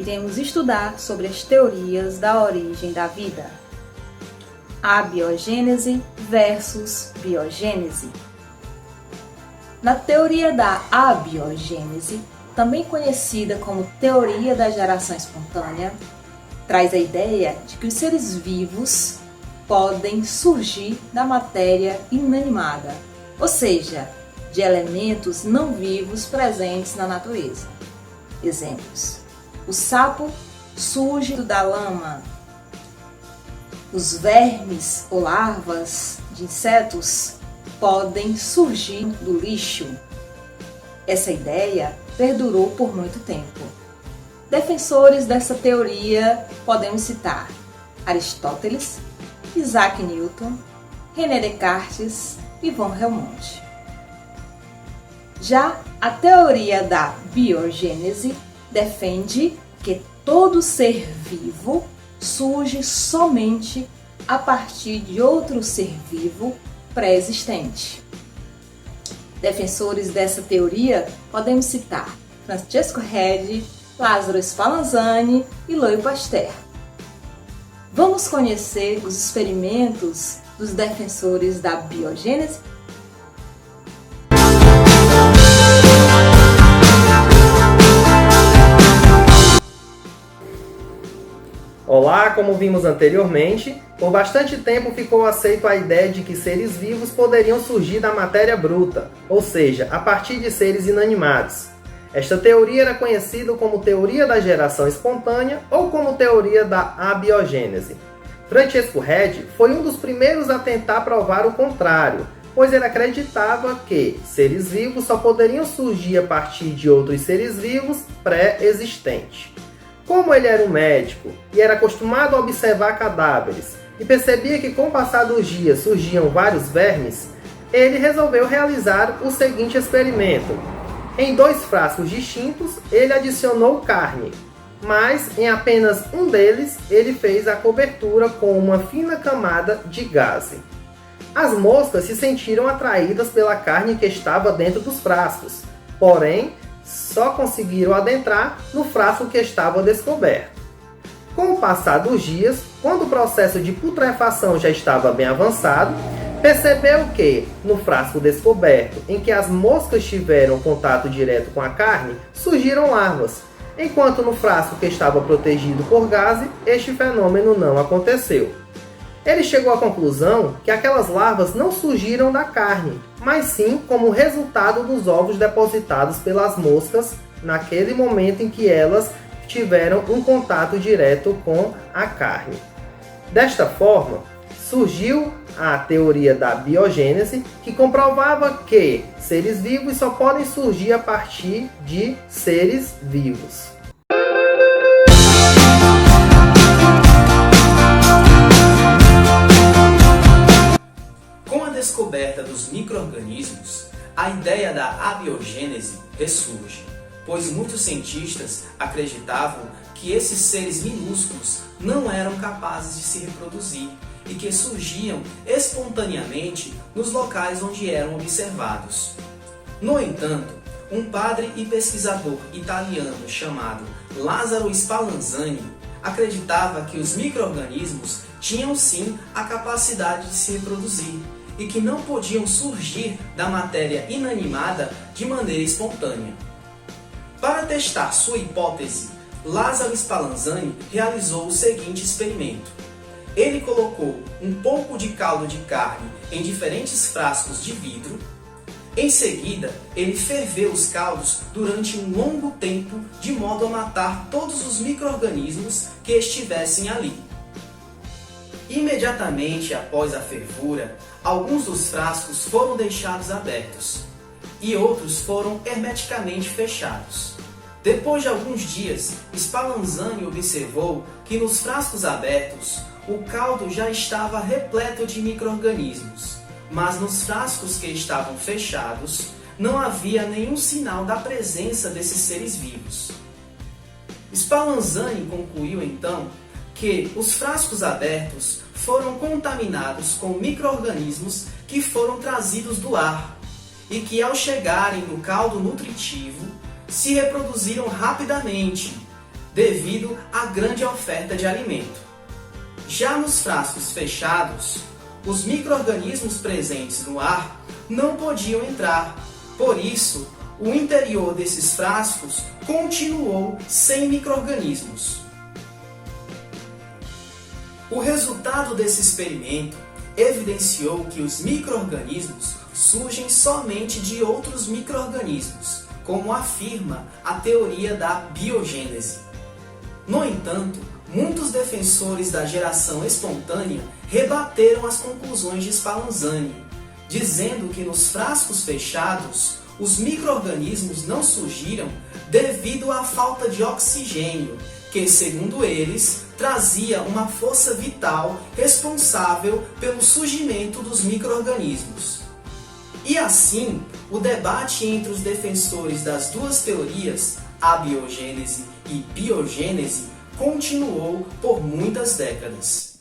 iremos estudar sobre as teorias da origem da vida. Abiogênese versus biogênese. Na teoria da abiogênese, também conhecida como teoria da geração espontânea, traz a ideia de que os seres vivos podem surgir da matéria inanimada, ou seja, de elementos não vivos presentes na natureza. Exemplos: o sapo surge da lama, os vermes ou larvas de insetos podem surgir do lixo. Essa ideia perdurou por muito tempo. Defensores dessa teoria podemos citar Aristóteles, Isaac Newton, René Descartes e von Helmont. Já a teoria da biogênese defende que todo ser vivo surge somente a partir de outro ser vivo pré-existente. Defensores dessa teoria podemos citar Francesco Redi, Lázaro Spallanzani e Louis Pasteur. Vamos conhecer os experimentos dos defensores da biogênese? Olá, como vimos anteriormente, por bastante tempo ficou aceito a ideia de que seres vivos poderiam surgir da matéria bruta, ou seja, a partir de seres inanimados. Esta teoria era conhecida como teoria da geração espontânea ou como teoria da abiogênese. Francesco Redi foi um dos primeiros a tentar provar o contrário, pois ele acreditava que seres vivos só poderiam surgir a partir de outros seres vivos pré-existentes. Como ele era um médico e era acostumado a observar cadáveres e percebia que com o passar dos dias surgiam vários vermes, ele resolveu realizar o seguinte experimento. Em 2 frascos distintos, ele adicionou carne, mas em apenas um deles ele fez a cobertura com uma fina camada de gaze. As moscas se sentiram atraídas pela carne que estava dentro dos frascos, porém, só conseguiram adentrar no frasco que estava descoberto. Com o passar dos dias, quando o processo de putrefação já estava bem avançado, percebeu que, no frasco descoberto, em que as moscas tiveram contato direto com a carne, surgiram larvas, enquanto no frasco que estava protegido por gaze, este fenômeno não aconteceu. Ele chegou à conclusão que aquelas larvas não surgiram da carne, mas sim como resultado dos ovos depositados pelas moscas naquele momento em que elas tiveram um contato direto com a carne. Desta forma, surgiu a teoria da biogênese, que comprovava que seres vivos só podem surgir a partir de seres vivos. Com a descoberta dos micro-organismos, a ideia da abiogênese ressurge, pois muitos cientistas acreditavam que esses seres minúsculos não eram capazes de se reproduzir e que surgiam espontaneamente nos locais onde eram observados. No entanto, um padre e pesquisador italiano chamado Lázaro Spallanzani acreditava que os micro-organismos tinham sim a capacidade de se reproduzir e que não podiam surgir da matéria inanimada de maneira espontânea. Para testar sua hipótese, Lázaro Spallanzani realizou o seguinte experimento. Ele colocou um pouco de caldo de carne em diferentes frascos de vidro. Em seguida, ele ferveu os caldos durante um longo tempo de modo a matar todos os micro-organismos que estivessem ali. Imediatamente após a fervura, alguns dos frascos foram deixados abertos e outros foram hermeticamente fechados. Depois de alguns dias, Spallanzani observou que nos frascos abertos o caldo já estava repleto de micro-organismos, mas nos frascos que estavam fechados não havia nenhum sinal da presença desses seres vivos. Spallanzani concluiu então que os frascos abertos foram contaminados com micro-organismos que foram trazidos do ar e que, ao chegarem no caldo nutritivo, se reproduziram rapidamente, devido à grande oferta de alimento. Já nos frascos fechados, os micro-organismos presentes no ar não podiam entrar, por isso, o interior desses frascos continuou sem micro-organismos. O resultado desse experimento evidenciou que os micro-organismos surgem somente de outros micro-organismos, como afirma a teoria da biogênese. No entanto, muitos defensores da geração espontânea rebateram as conclusões de Spallanzani, dizendo que nos frascos fechados, os micro-organismos não surgiram devido à falta de oxigênio, que, segundo eles, trazia uma força vital responsável pelo surgimento dos micro-organismos. E assim, o debate entre os defensores das duas teorias, abiogênese e biogênese, continuou por muitas décadas.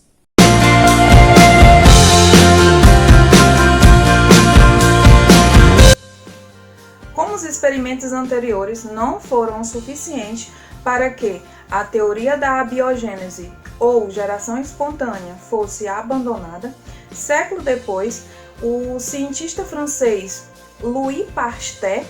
Como os experimentos anteriores não foram suficientes para que a teoria da abiogênese ou geração espontânea fosse abandonada, século depois, o cientista francês Louis Pasteur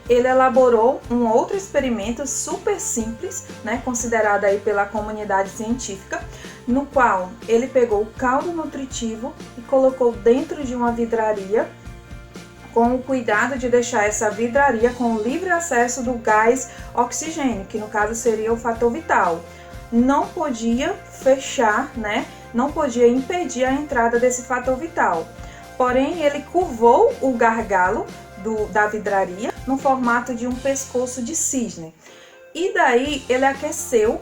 ele elaborou um outro experimento super simples, considerado aí pela comunidade científica, no qual ele pegou o caldo nutritivo e colocou dentro de uma vidraria, com o cuidado de deixar essa vidraria com o livre acesso do gás oxigênio, que no caso seria o fator vital. Não podia fechar, não podia impedir a entrada desse fator vital. Porém, ele curvou o gargalo da vidraria no formato de um pescoço de cisne. E daí ele aqueceu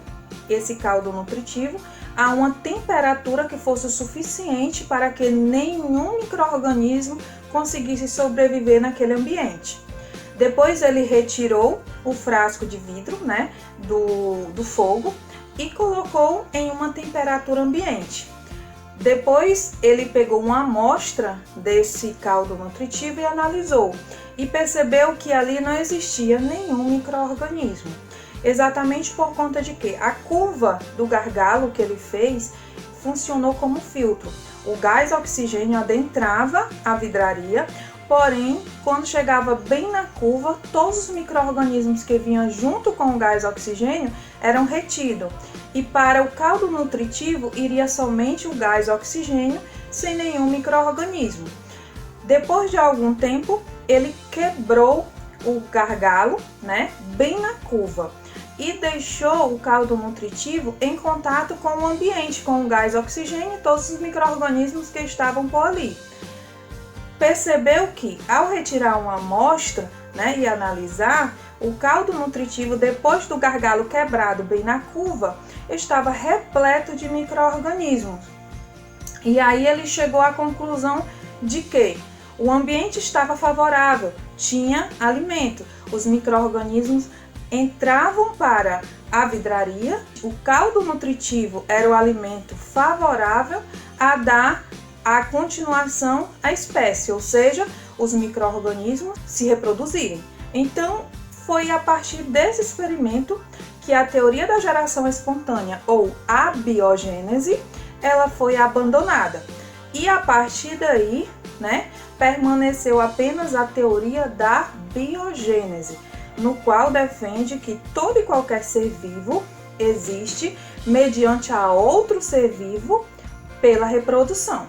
esse caldo nutritivo a uma temperatura que fosse suficiente para que nenhum micro-organismo conseguisse sobreviver naquele ambiente. Depois ele retirou o frasco de vidro do fogo e colocou em uma temperatura ambiente. Depois ele pegou uma amostra desse caldo nutritivo e analisou, e percebeu que ali não existia nenhum micro-organismo. Exatamente por conta de que a curva do gargalo que ele fez funcionou como filtro. O gás oxigênio adentrava a vidraria, porém, quando chegava bem na curva, todos os micro-organismos que vinham junto com o gás oxigênio eram retidos. E para o caldo nutritivo iria somente o gás oxigênio, sem nenhum micro-organismo. Depois de algum tempo, ele quebrou o gargalo, bem na curva, e deixou o caldo nutritivo em contato com o ambiente, com o gás oxigênio e todos os micro-organismos que estavam por ali. Percebeu que, ao retirar uma amostra e analisar, o caldo nutritivo, depois do gargalo quebrado bem na curva, estava repleto de micro-organismos. E aí ele chegou à conclusão de que o ambiente estava favorável, tinha alimento, os micro-organismos entravam para a vidraria, o caldo nutritivo era o alimento favorável a dar a continuação à espécie, ou seja, os micro-organismos se reproduzirem. Então, foi a partir desse experimento que a teoria da geração espontânea, ou abiogênese, ela foi abandonada. E a partir daí, permaneceu apenas a teoria da biogênese, no qual defende que todo e qualquer ser vivo existe mediante a outro ser vivo pela reprodução.